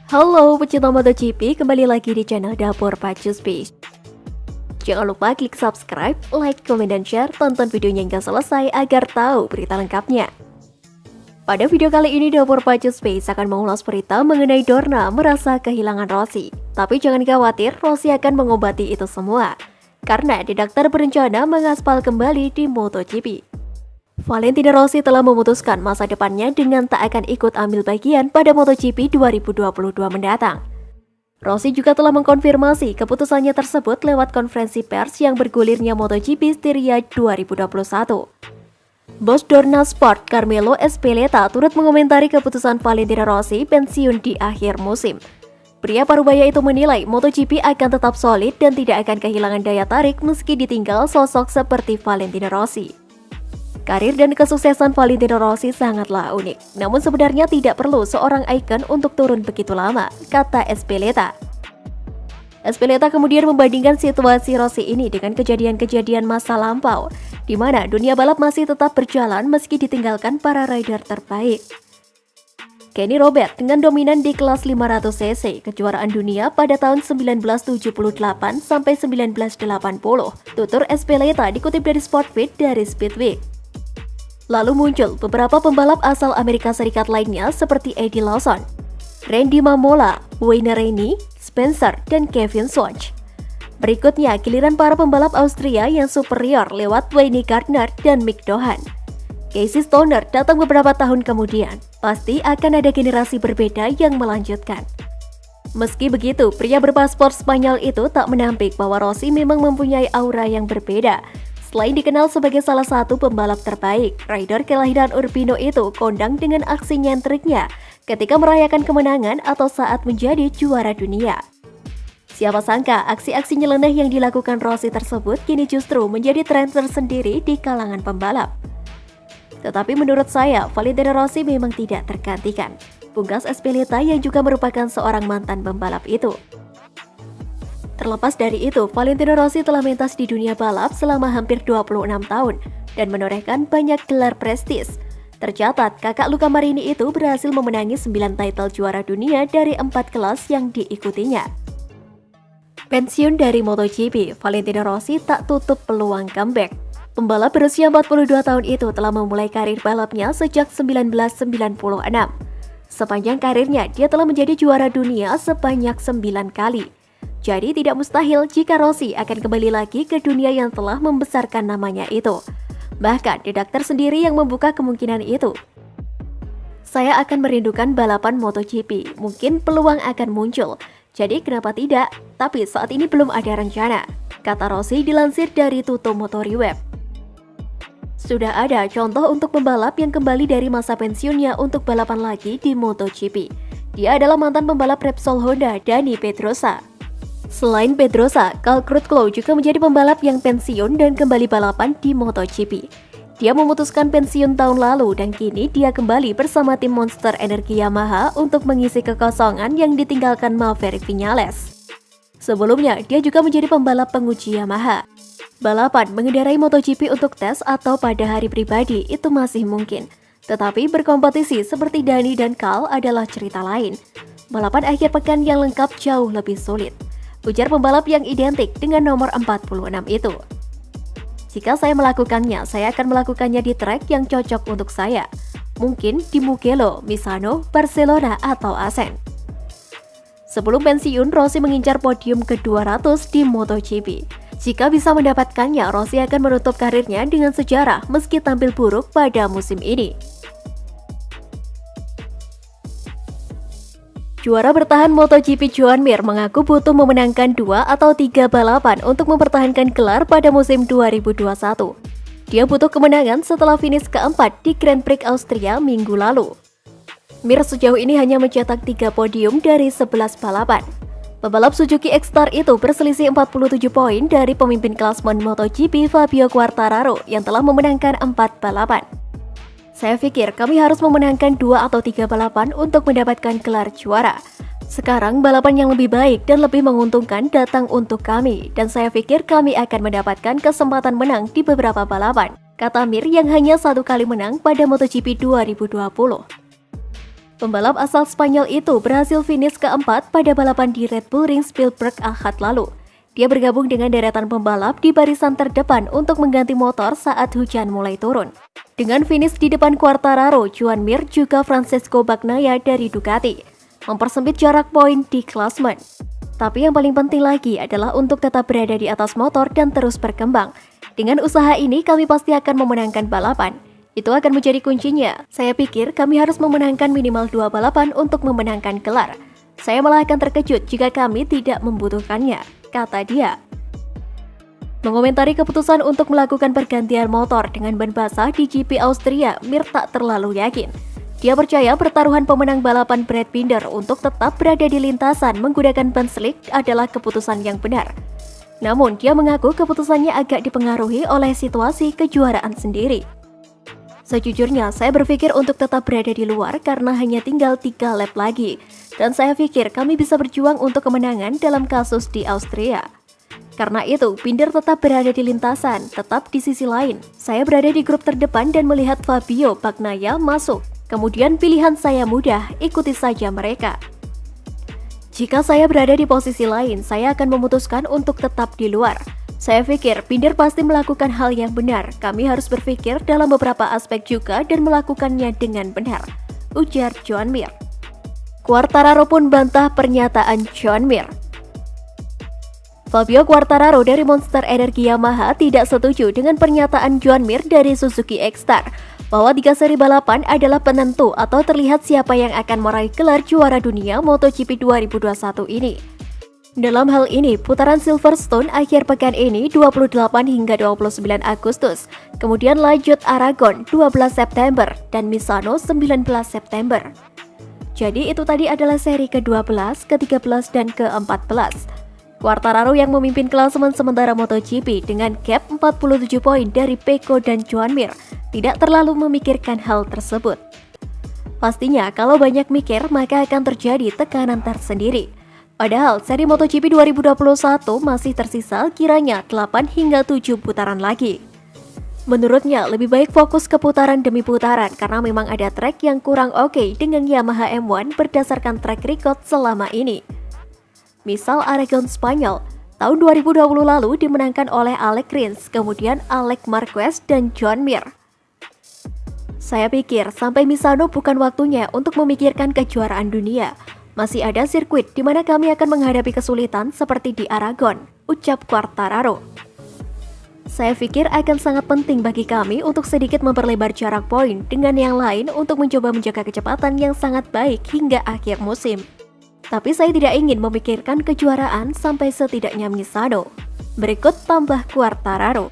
Halo pecinta MotoGP, kembali lagi di channel Dapur Pacu Space. Jangan lupa klik subscribe, like, komen, dan share. Tonton videonya hingga selesai agar tahu berita lengkapnya. Pada video kali ini, Dapur Pacu Space akan mengulas berita mengenai Dorna merasa kehilangan Rossi. Tapi jangan khawatir, Rossi akan mengobati itu semua. Karena redaktur berencana mengaspal kembali di MotoGP. Valentino Rossi telah memutuskan masa depannya dengan tak akan ikut ambil bagian pada MotoGP 2022 mendatang. Rossi juga telah mengkonfirmasi keputusannya tersebut lewat konferensi pers yang bergulirnya MotoGP Styria 2021. Bos Dorna Sport Carmelo Ezpeleta turut mengomentari keputusan Valentino Rossi pensiun di akhir musim. Pria parubaya itu menilai MotoGP akan tetap solid dan tidak akan kehilangan daya tarik meski ditinggal sosok seperti Valentino Rossi. Karir dan kesuksesan Valentino Rossi sangatlah unik, namun sebenarnya tidak perlu seorang ikon untuk turun begitu lama, kata Ezpeleta. Ezpeleta kemudian membandingkan situasi Rossi ini dengan kejadian-kejadian masa lampau, di mana dunia balap masih tetap berjalan meski ditinggalkan para rider terbaik. Kenny Robert dengan dominan di kelas 500cc kejuaraan dunia pada tahun 1978 sampai 1980, tutur Ezpeleta dikutip dari Sportfeed dari Speedweek. Lalu muncul beberapa pembalap asal Amerika Serikat lainnya seperti Eddie Lawson, Randy Mamola, Wayne Rainey, Spencer, dan Kevin Swatch. Berikutnya, giliran para pembalap Austria yang superior lewat Wayne Gardner dan Mick Doohan. Casey Stoner datang beberapa tahun kemudian. Pasti akan ada generasi berbeda yang melanjutkan. Meski begitu, pria berpaspor Spanyol itu tak menampik bahwa Rossi memang mempunyai aura yang berbeda. Selain dikenal sebagai salah satu pembalap terbaik, rider kelahiran Urbino itu kondang dengan aksi nyentriknya ketika merayakan kemenangan atau saat menjadi juara dunia. Siapa sangka aksi-aksi nyeleneh yang dilakukan Rossi tersebut kini justru menjadi tren tersendiri di kalangan pembalap. Tetapi menurut saya, Valentino Rossi memang tidak tergantikan, pungkas Ezpeleta yang juga merupakan seorang mantan pembalap itu. Terlepas dari itu, Valentino Rossi telah mentas di dunia balap selama hampir 26 tahun dan menorehkan banyak gelar prestis. Tercatat, kakak Luca Marini itu berhasil memenangi 9 title juara dunia dari 4 kelas yang diikutinya. Pensiun dari MotoGP, Valentino Rossi tak tutup peluang comeback. Pembalap berusia 42 tahun itu telah memulai karir balapnya sejak 1996. Sepanjang karirnya, dia telah menjadi juara dunia sebanyak 9 kali. Jadi tidak mustahil jika Rossi akan kembali lagi ke dunia yang telah membesarkan namanya itu. Bahkan redaktur sendiri yang membuka kemungkinan itu. Saya akan merindukan balapan MotoGP, mungkin peluang akan muncul. Jadi kenapa tidak? Tapi saat ini belum ada rencana, kata Rossi dilansir dari Tutto Motori Web. Sudah ada contoh untuk pembalap yang kembali dari masa pensiunnya untuk balapan lagi di MotoGP. Dia adalah mantan pembalap Repsol Honda, Dani Pedrosa. Selain Pedrosa, Cal Crutchlow juga menjadi pembalap yang pensiun dan kembali balapan di MotoGP. Dia memutuskan pensiun tahun lalu dan kini dia kembali bersama tim Monster Energi Yamaha untuk mengisi kekosongan yang ditinggalkan Maverick Viñales. Sebelumnya, dia juga menjadi pembalap penguji Yamaha. Balapan mengendarai MotoGP untuk tes atau pada hari pribadi itu masih mungkin. Tetapi berkompetisi seperti Dani dan Cal adalah cerita lain. Balapan akhir pekan yang lengkap jauh lebih sulit, ujar pembalap yang identik dengan nomor 46 itu. Jika saya melakukannya, saya akan melakukannya di trek yang cocok untuk saya. Mungkin di Mugello, Misano, Barcelona, atau Assen. Sebelum pensiun, Rossi mengincar podium ke-200 di MotoGP. Jika bisa mendapatkannya, Rossi akan menutup karirnya dengan sejarah meski tampil buruk pada musim ini. Juara bertahan MotoGP Joan Mir mengaku butuh memenangkan 2 atau 3 balapan untuk mempertahankan gelar pada musim 2021. Dia butuh kemenangan setelah finish keempat di Grand Prix Austria minggu lalu. Mir sejauh ini hanya mencetak 3 podium dari 11 balapan. Pembalap Suzuki X-Star itu berselisih 47 poin dari pemimpin klasmen MotoGP Fabio Quartararo yang telah memenangkan 4 balapan. Saya pikir kami harus memenangkan 2 atau 3 balapan untuk mendapatkan gelar juara. Sekarang balapan yang lebih baik dan lebih menguntungkan datang untuk kami, dan saya pikir kami akan mendapatkan kesempatan menang di beberapa balapan, kata Mir yang hanya 1 kali menang pada MotoGP 2020. Pembalap asal Spanyol itu berhasil finish keempat pada balapan di Red Bull Ring Spielberg Ahad lalu. Dia bergabung dengan deretan pembalap di barisan terdepan untuk mengganti motor saat hujan mulai turun. Dengan finish di depan Quartararo, Joan Mir juga Francesco Bagnaia dari Ducati, mempersempit jarak poin di klasemen. Tapi yang paling penting lagi adalah untuk tetap berada di atas motor dan terus berkembang. Dengan usaha ini kami pasti akan memenangkan balapan. Itu akan menjadi kuncinya. Saya pikir kami harus memenangkan minimal 2 balapan untuk memenangkan gelar. Saya malah akan terkejut jika kami tidak membutuhkannya, kata dia. Mengomentari keputusan untuk melakukan pergantian motor dengan ban basah di GP Austria, Mir tak terlalu yakin. Dia percaya pertaruhan pemenang balapan Brad Binder untuk tetap berada di lintasan menggunakan ban slick adalah keputusan yang benar. Namun, dia mengaku keputusannya agak dipengaruhi oleh situasi kejuaraan sendiri. Sejujurnya, saya berpikir untuk tetap berada di luar karena hanya tinggal 3 lap lagi. Dan saya pikir kami bisa berjuang untuk kemenangan dalam kasus di Austria. Karena itu, Binder tetap berada di lintasan, tetap di sisi lain. Saya berada di grup terdepan dan melihat Fabio Bagnaia masuk. Kemudian pilihan saya mudah, ikuti saja mereka. Jika saya berada di posisi lain, saya akan memutuskan untuk tetap di luar. Saya pikir Binder pasti melakukan hal yang benar. Kami harus berpikir dalam beberapa aspek juga dan melakukannya dengan benar, ujar Joan Mir. Quartararo pun bantah pernyataan Joan Mir. Fabio Quartararo dari Monster Energy Yamaha tidak setuju dengan pernyataan Joan Mir dari Suzuki X-Star bahwa 3 seri balapan adalah penentu atau terlihat siapa yang akan meraih gelar juara dunia MotoGP 2021 ini. Dalam hal ini, putaran Silverstone akhir pekan ini 28 hingga 29 Agustus, kemudian lanjut Aragon 12 September dan Misano 19 September. Jadi itu tadi adalah seri ke-12, ke-13, dan ke-14. Quartararo yang memimpin klasemen sementara MotoGP dengan gap 47 poin dari Pecco dan Joan Mir tidak terlalu memikirkan hal tersebut. Pastinya kalau banyak mikir maka akan terjadi tekanan tersendiri. Padahal seri MotoGP 2021 masih tersisa kiranya 8 hingga 7 putaran lagi. Menurutnya lebih baik fokus ke putaran demi putaran karena memang ada track yang kurang oke dengan Yamaha M1 berdasarkan track record selama ini. Misal Aragon Spanyol, tahun 2020 lalu dimenangkan oleh Alex Rins, kemudian Alex Marquez dan Joan Mir. Saya pikir sampai Misano bukan waktunya untuk memikirkan kejuaraan dunia. Masih ada sirkuit di mana kami akan menghadapi kesulitan seperti di Aragon, ucap Quartararo. Saya pikir akan sangat penting bagi kami untuk sedikit memperlebar jarak poin dengan yang lain untuk mencoba menjaga kecepatan yang sangat baik hingga akhir musim. Tapi saya tidak ingin memikirkan kejuaraan sampai setidaknya Misano. Berikut tambah Quartararo.